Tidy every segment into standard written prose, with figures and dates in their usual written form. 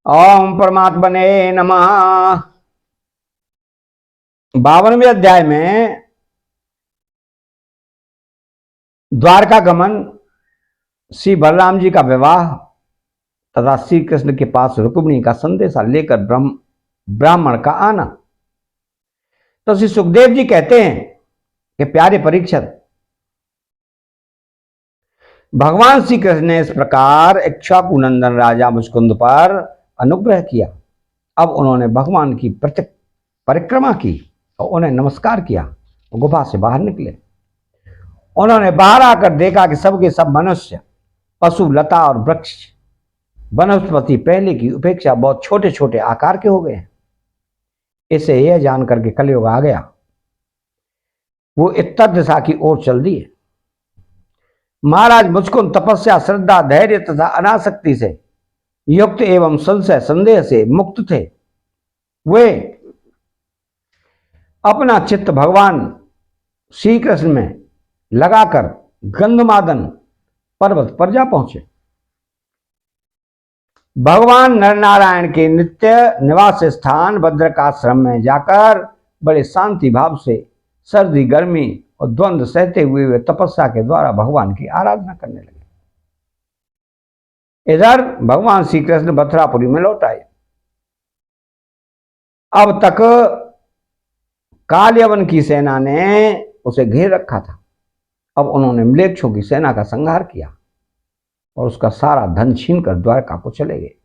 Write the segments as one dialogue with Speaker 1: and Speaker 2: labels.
Speaker 1: ओम परमात्मने नमः। 52वें अध्याय में द्वारका गमन, श्री बलराम जी का विवाह तथा श्री कृष्ण के पास रुक्मिणी का संदेशा लेकर ब्राह्मण का आना। तो श्री सुखदेव जी कहते हैं कि प्यारे परीक्षित, भगवान श्री कृष्ण ने इस प्रकार इक्ष्वाकु नंदन राजा मुचकुंद पर अनुग्रह किया। अब उन्होंने भगवान की परिक्रमा की और उन्हें नमस्कार किया। गुफा से बाहर निकले। उन्होंने बाहर आकर देखा कि सबके सब मनुष्य, पशु, लता और वृक्ष, वनस्पति पहले की उपेक्षा बहुत छोटे छोटे आकार के हो गए हैं। इसे यह जानकर के कलयुग आ गया। वो उत्तर दिशा की ओर चल दिए। महाराज मुचकुंद तपस्या, श्रद्धा, धैर्य तथा अनासक्ति से युक्त एवं संशय संदेह से मुक्त थे। वे अपना चित्त भगवान श्री कृष्ण में लगाकर गंधमादन पर्वत पर जा पहुंचे। भगवान नरनारायण के नित्य निवास स्थान बद्रकाश्रम में जाकर बड़े शांति भाव से सर्दी, गर्मी और द्वंद्व सहते हुए वे तपस्या के द्वारा भगवान की आराधना करने लगे। इधर भगवान श्री कृष्ण मथुरापुरी में लौट आए। अब तक कालयवन की सेना ने उसे घेर रखा था। अब उन्होंने म्लेच्छों की सेना का संहार किया और उसका सारा धन छीनकर द्वारका को चले गए।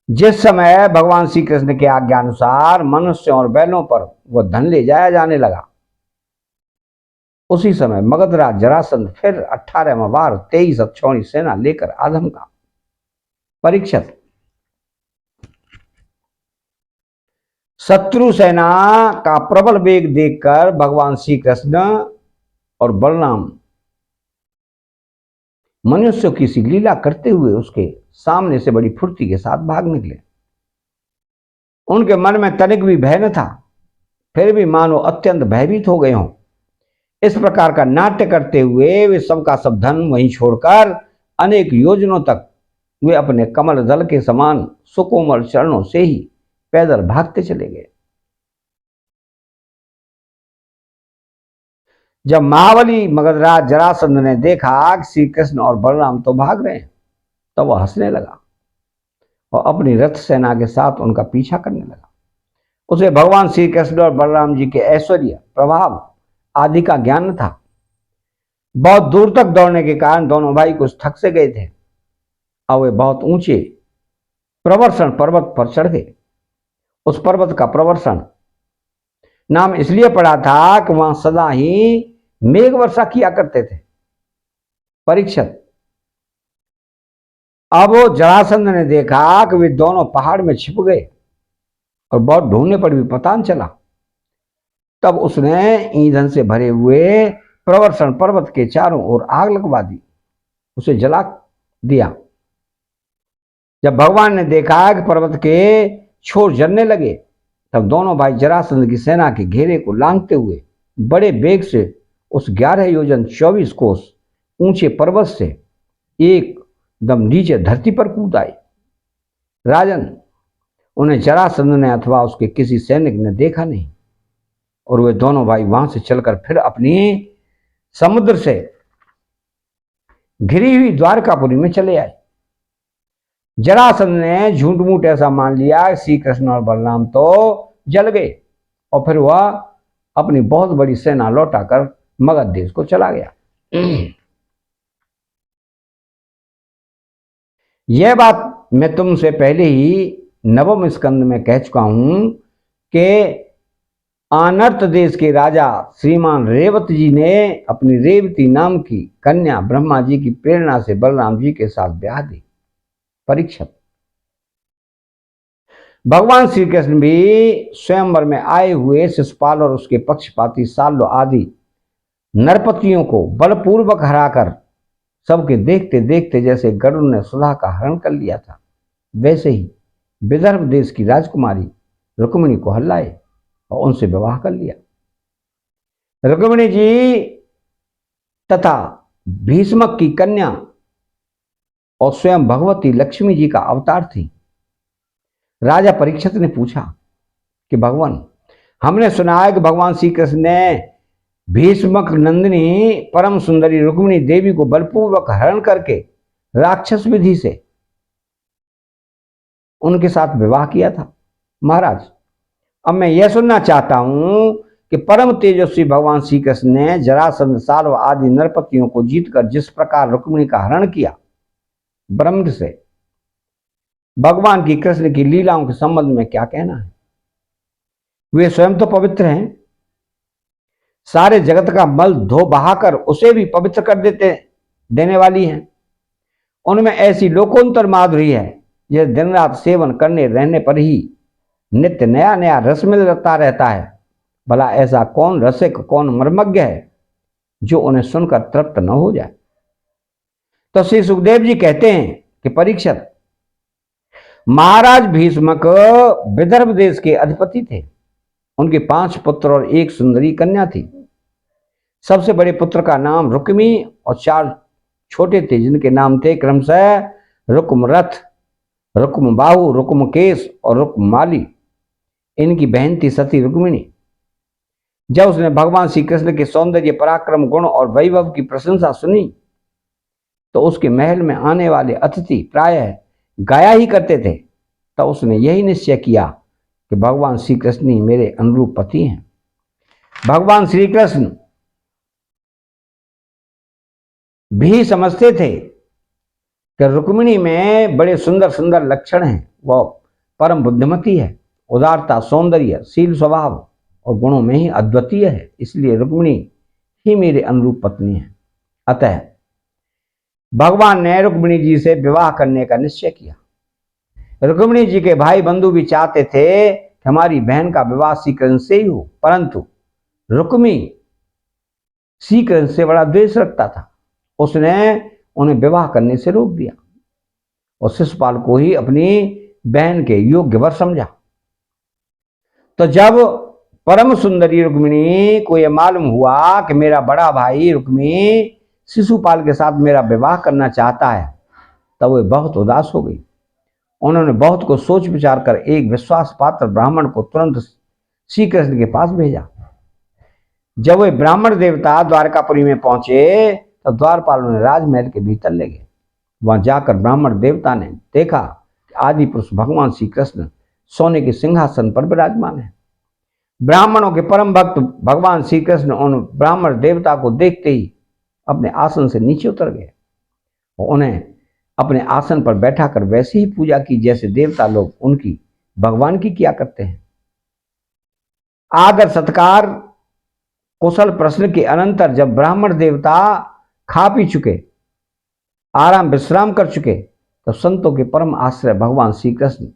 Speaker 1: जिस समय भगवान श्री कृष्ण के आज्ञा अनुसार मनुष्यों और बैलों पर वह धन ले जाया जाने लगा, उसी समय मगधराज जरासंध फिर 18वां बार 23 अक्षौणी सेना लेकर आधम का। परीक्षित, शत्रु सेना का प्रबल वेग देखकर भगवान श्री कृष्ण और बलराम मनुष्यों की सी लीला करते हुए उसके सामने से बड़ी फुर्ती के साथ भाग निकले। उनके मन में तनिक भी भय न था, फिर भी मानो अत्यंत भयभीत हो गए हों। इस प्रकार का नाट्य करते हुए वे सबका सब धन वहीं छोड़कर अनेक योजनों तक वे अपने कमल दल के समान सुकोमल चरणों से ही पैदल भागते चले गए। जब महाबली मगधराज जरासंध ने देखा कि श्री कृष्ण और बलराम तो भाग रहे हैं, तो वह हंसने लगा और अपनी रथ सेना के साथ उनका पीछा करने लगा। उसे भगवान श्री कृष्ण और बलराम जी के ऐश्वर्य, प्रभाव आदि का ज्ञान था। बहुत दूर तक दौड़ने के कारण दोनों भाई कुछ थक से गए थे और वे बहुत ऊंचे प्रवर्षण पर्वत पर चढ़ गए। उस पर्वत का प्रवर्षण नाम इसलिए पड़ा था कि वहां सदा ही मेघ वर्षा किया करते थे। परीक्षित, अब जरासंध ने देखा कि वे दोनों पहाड़ में छिप गए और बहुत ढूंढने पर भी पता न चला। तब उसने ईंधन से भरे हुए प्रवर्षण पर्वत के चारों ओर आग लगवा दी, उसे जला दिया। जब भगवान ने देखा कि पर्वत के छोर जलने लगे, तब दोनों भाई जरासंध की सेना के घेरे को लांघते हुए बड़े वेग से उस 11 योजन 24 कोस ऊंचे पर्वत से एकदम नीचे धरती पर कूद आए। राजन, उन्हें जरासंध ने अथवा उसके किसी सैनिक ने देखा नहीं और वे दोनों भाई वहां से चलकर फिर अपनी समुद्र से घिरी हुई द्वारकापुरी में चले आए। जरासंध ने झूठ मूठ ऐसा मान लिया श्री कृष्ण और बलराम तो जल गए और फिर वह अपनी बहुत बड़ी सेना लौटाकर मगध देश को चला गया। यह बात मैं तुमसे पहले ही 9वें स्कंद में कह चुका हूं कि आनर्त देश के राजा श्रीमान रेवत जी ने अपनी रेवती नाम की कन्या ब्रह्मा जी की प्रेरणा से बलराम जी के साथ ब्याह दी। परीक्षित, भगवान श्री कृष्ण भी स्वयंवर में आए हुए शिशुपाल और उसके पक्षपाती साल्व आदि नरपतियों को बलपूर्वक हराकर सबके देखते देखते जैसे गरुड़ ने सुधा का हरण कर लिया था, वैसे ही विदर्भ देश की राजकुमारी रुक्मिणी को हल्लाए और उनसे विवाह कर लिया। रुक्मिणी जी तथा भीष्मक की कन्या और स्वयं भगवती लक्ष्मी जी का अवतार थी। राजा परीक्षित ने पूछा कि भगवान, हमने सुना है कि भगवान श्री कृष्ण ने भीष्मक नंदिनी परम सुंदरी रुक्मिणी देवी को बलपूर्वक हरण करके राक्षस विधि से उनके साथ विवाह किया था। महाराज, अब मैं यह सुनना चाहता हूं कि परम तेजस्वी भगवान श्री कृष्ण ने जरासंध, साल्व आदि नरपतियों को जीतकर जिस प्रकार रुक्मिणी का हरण किया, ब्रह्म से भगवान की कृष्ण की लीलाओं के संबंध में क्या कहना है? वे स्वयं तो पवित्र हैं, सारे जगत का मल धो बहाकर उसे भी पवित्र कर देने वाली हैं। उनमें ऐसी लोकोत्तर माधुरी है यह दिन रात सेवन करने रहने पर ही नित्य नया नया रस मिलता रहता है। भला ऐसा कौन रसिक, कौन मर्मज्ञ है जो उन्हें सुनकर तृप्त न हो जाए? तो श्री सुखदेव जी कहते हैं कि परीक्षित, महाराज भीष्मक विदर्भ देश के अधिपति थे। उनके 5 पुत्र और 1 सुंदरी कन्या थी। सबसे बड़े पुत्र का नाम रुक्मी और 4 छोटे थे जिनके नाम थे क्रमशः रुक्मरथ, रुक्मबाहु, रुक्मकेश और रुक्ममाली। इनकी बहन थी सती रुक्मिणी। जब उसने भगवान श्री कृष्ण के सौंदर्य, पराक्रम, गुण और वैभव की प्रशंसा सुनी तो उसके महल में आने वाले अतिथि प्रायः गाया ही करते थे। तब उसने यही निश्चय किया कि भगवान श्री कृष्ण ही मेरे अनुरूप पति हैं। भगवान श्री कृष्ण भी समझते थे कि रुक्मिणी में बड़े सुंदर सुंदर लक्षण हैं। वह परम बुद्धिमती है, उदारता, सौंदर्य, शील स्वभाव और गुणों में ही अद्वितीय है, इसलिए रुक्मिणी ही मेरे अनुरूप पत्नी है। अतः भगवान ने रुक्मिणी जी से विवाह करने का निश्चय किया। रुक्मिणी जी के भाई बंधु भी चाहते थे कि हमारी बहन का विवाह श्री कृष्ण से ही हो, परंतु रुक्मी श्री कृष्ण से बड़ा द्वेष रखता था। उसने उन्हें विवाह करने से रोक दिया और शिशुपाल को ही अपनी बहन के योग्य वर समझा। तो जब परम सुंदरी रुक्मिणी को यह मालूम हुआ कि मेरा बड़ा भाई रुक्मी शिशुपाल के साथ मेरा विवाह करना चाहता है, तब वे बहुत उदास हो गई। उन्होंने बहुत को सोच विचार कर एक विश्वास पात्र ब्राह्मण को तुरंत श्री कृष्ण के पास भेजा। जब वे ब्राह्मण देवता द्वारकापुरी में पहुंचे तो द्वारपाल उन्हें राजमहल के भीतर ले गए। वहां जाकर ब्राह्मण देवता ने देखा कि आदि पुरुष भगवान श्री कृष्ण सोने के सिंहासन पर विराजमान है। ब्राह्मणों के परम भक्त भगवान श्री कृष्ण उन ब्राह्मण देवता को देखते ही अपने आसन से नीचे उतर गए और उन्हें अपने आसन पर बैठा कर वैसी ही पूजा की जैसे देवता लोग उनकी भगवान की किया करते हैं। आदर सत्कार कुशल प्रश्न के अनंतर जब ब्राह्मण देवता खा पी चुके, आराम विश्राम कर चुके, तो संतों के परम आश्रय भगवान श्री कृष्ण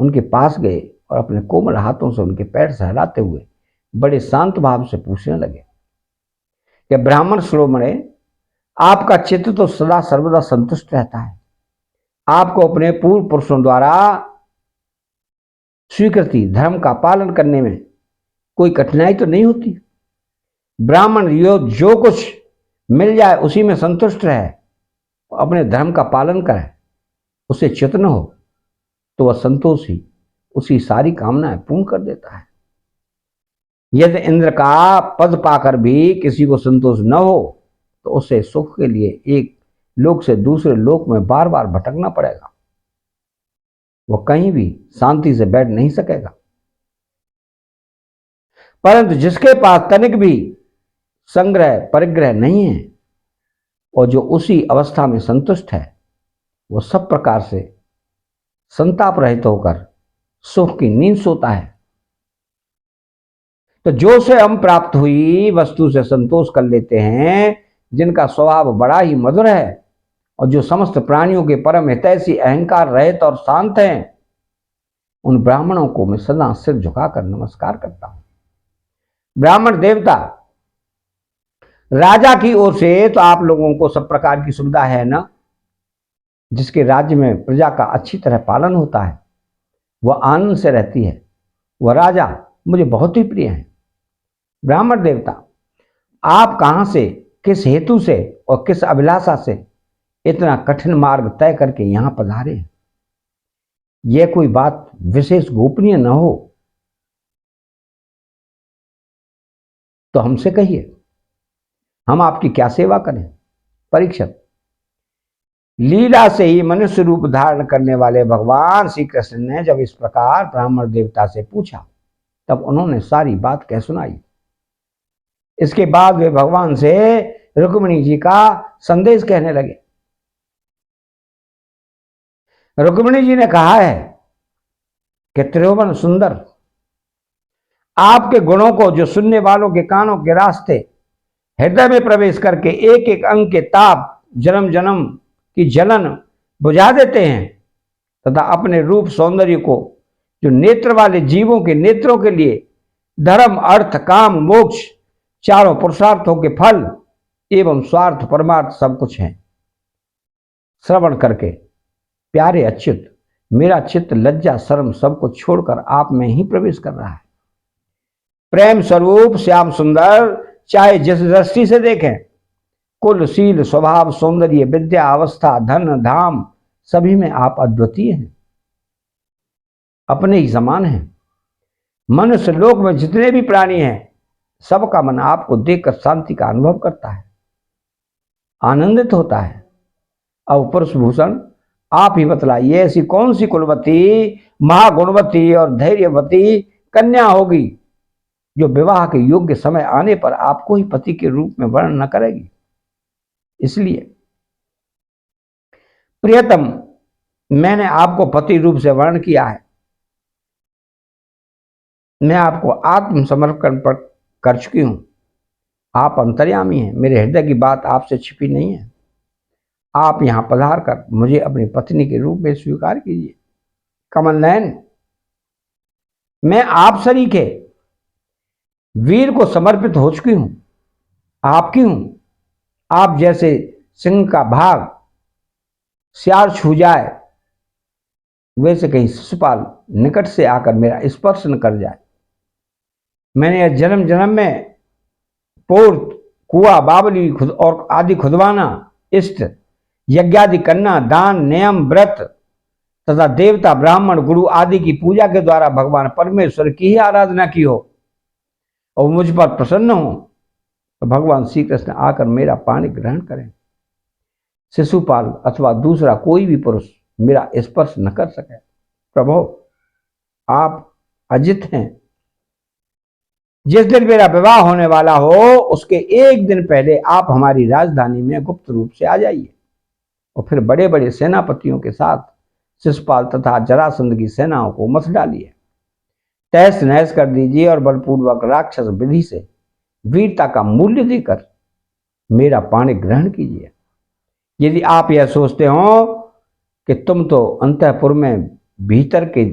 Speaker 1: उनके पास गए और अपने कोमल हाथों से उनके पैर सहलाते हुए बड़े शांत भाव से पूछने लगे कि ब्राह्मण शिरोमणे, आपका चित्त तो सदा सर्वदा संतुष्ट रहता है। आपको अपने पूर्व पुरुषों द्वारा स्वीकृति धर्म का पालन करने में कोई कठिनाई तो नहीं होती। ब्राह्मण जो कुछ मिल जाए उसी में संतुष्ट रहे, अपने धर्म का पालन करे, उसे च्युत न हो, तो वह संतोष ही उसी सारी कामनाएं पूर्ण कर देता है। यदि इंद्र का पद पाकर भी किसी को संतोष न हो तो उसे सुख के लिए एक लोक से दूसरे लोक में बार बार भटकना पड़ेगा। वह कहीं भी शांति से बैठ नहीं सकेगा। परंतु जिसके पास तनिक भी संग्रह परिग्रह नहीं है और जो उसी अवस्था में संतुष्ट है, वह सब प्रकार से संताप रहित होकर सुख की नींद सोता है। तो जो से हम प्राप्त हुई वस्तु से संतोष कर लेते हैं, जिनका स्वभाव बड़ा ही मधुर है और जो समस्त प्राणियों के परम हितैषी, अहंकार रहित और शांत हैं, उन ब्राह्मणों को मैं सदा सिर झुकाकर नमस्कार करता हूं। ब्राह्मण देवता, राजा की ओर से तो आप लोगों को सब प्रकार की सुविधा है ना। जिसके राज्य में प्रजा का अच्छी तरह पालन होता है, वह आनंद से रहती है, वह राजा मुझे बहुत ही प्रिय है। ब्राह्मण देवता, आप कहां से, किस हेतु से और किस अभिलाषा से इतना कठिन मार्ग तय करके यहां पधारे हैं? यह कोई बात विशेष गोपनीय न हो तो हमसे कहिए, हम आपकी क्या सेवा करें। परीक्षित, लीला से ही मनुष्य रूप धारण करने वाले भगवान श्री कृष्ण ने जब इस प्रकार ब्राह्मण देवता से पूछा तब उन्होंने सारी बात कह सुनाई। इसके बाद वे भगवान से रुक्मिणी जी का संदेश कहने लगे। रुक्मिणी जी ने कहा है कि त्रिभुवन सुंदर, आपके गुणों को जो सुनने वालों के कानों के रास्ते हृदय में प्रवेश करके एक एक अंग के ताप जन्म जन्म की जलन बुझा देते हैं तथा अपने रूप सौंदर्य को जो नेत्र वाले जीवों के नेत्रों के लिए धर्म अर्थ काम मोक्ष चारों पुरुषार्थों के फल एवं स्वार्थ परमार्थ सब कुछ है, श्रवण करके प्यारे अच्युत मेरा चित्त लज्जा शर्म सबको छोड़कर आप में ही प्रवेश कर रहा है। प्रेम स्वरूप श्याम सुंदर चाहे जिस दृष्टि से देखें, कुल शील स्वभाव सौंदर्य विद्या अवस्था धन धाम सभी में आप अद्वितीय हैं, अपने ही समान हैं। मनुष्य लोक में जितने भी प्राणी हैं सबका मन आपको देखकर शांति का अनुभव करता है, आनंदित होता है। अब पुरुष भूषण आप ही बतलाइए, ऐसी कौन सी कुलवती महागुणवती और धैर्यवती कन्या होगी जो विवाह के योग्य समय आने पर आपको ही पति के रूप में वर्ण न करेगी। इसलिए प्रियतम, मैंने आपको पति रूप से वर्ण किया है। मैं आपको आत्मसमर्पण कर चुकी हूं। आप अंतर्यामी हैं, मेरे हृदय की बात आपसे छिपी नहीं है। आप यहां पधार कर मुझे अपनी पत्नी के रूप में स्वीकार कीजिए। कमल नयन, मैं आप सरीखे वीर को समर्पित हो चुकी हूं, आपकी हूं। आप जैसे सिंह का भाग सियार छू जाए वैसे कहीं शिशुपाल निकट से आकर मेरा स्पर्श न कर जाए। मैंने जन्म जन्म में पोर्त कुआ बावली खुद और आदि खुदवाना इष्ट यज्ञादि करना दान नियम व्रत तथा देवता ब्राह्मण गुरु आदि की पूजा के द्वारा भगवान परमेश्वर की ही आराधना की हो और मुझ पर प्रसन्न हो तो भगवान श्री कृष्ण आकर मेरा पानी ग्रहण करें। शिशुपाल अथवा दूसरा कोई भी पुरुष मेरा स्पर्श न कर सके। प्रभु, आप अजित हैं। जिस दिन मेरा विवाह होने वाला हो उसके एक दिन पहले आप हमारी राजधानी में गुप्त रूप से आ जाइए और फिर बड़े बड़े सेनापतियों के साथ शिशुपाल तथा जरासंध की सेनाओं को मत डालिए, तहस नहस कर दीजिए और बलपूर्वक राक्षस विधि से वीरता का मूल्य देकर मेरा पानी ग्रहण कीजिए। यदि आप यह सोचते हो कि तुम तो अंतःपुर में भीतर के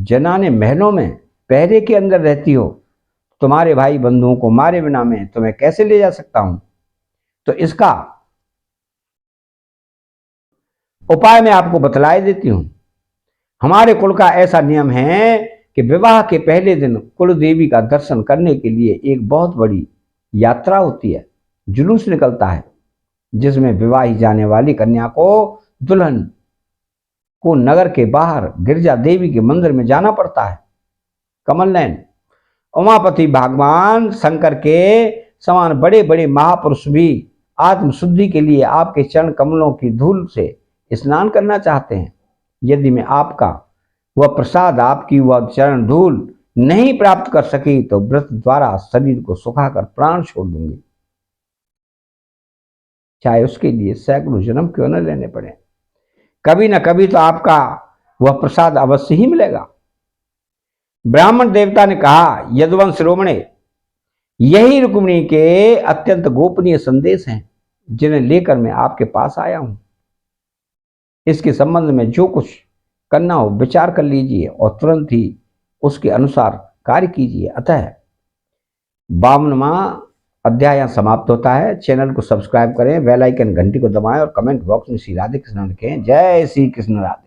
Speaker 1: जनाने महलों में पहरे के अंदर रहती हो, तुम्हारे भाई बंधुओं को मारे बिना मैं तुम्हें कैसे ले जा सकता हूं? तो इसका उपाय मैं आपको बतलाए देती हूं। हमारे कुल का ऐसा नियम है कि विवाह के पहले दिन कुल देवी का दर्शन करने के लिए एक बहुत बड़ी यात्रा होती है, जुलूस निकलता है, जिसमें विवाही जाने वाली कन्या को दुल्हन को नगर के बाहर गिरजा देवी के मंदिर में जाना पड़ता है। कमल नयन, उमापति भगवान शंकर के समान बड़े बड़े महापुरुष भी आत्मशुद्धि के लिए आपके चरण कमलों की धूल से स्नान करना चाहते हैं। यदि मैं आपका वह प्रसाद आपकी वह चरण धूल नहीं प्राप्त कर सकी तो व्रत द्वारा शरीर को सुखाकर प्राण छोड़ दूंगी, चाहे उसके लिए सैकड़ों जन्म क्यों न लेने पड़े। कभी न कभी तो आपका वह प्रसाद अवश्य ही मिलेगा। ब्राह्मण देवता ने कहा, यदुवंश शिरोमणे, यही रुक्मिणी के अत्यंत गोपनीय संदेश हैं जिन्हें लेकर मैं आपके पास आया हूं। इसके संबंध में जो कुछ करना हो विचार कर लीजिए और तुरंत ही उसके अनुसार कार्य कीजिए। अतः 52वां अध्याय समाप्त होता है। चैनल को सब्सक्राइब करें, बेल आइकन घंटी को दबाएं और कमेंट बॉक्स में श्री राधे कृष्ण लिखें। जय श्री कृष्ण राधे।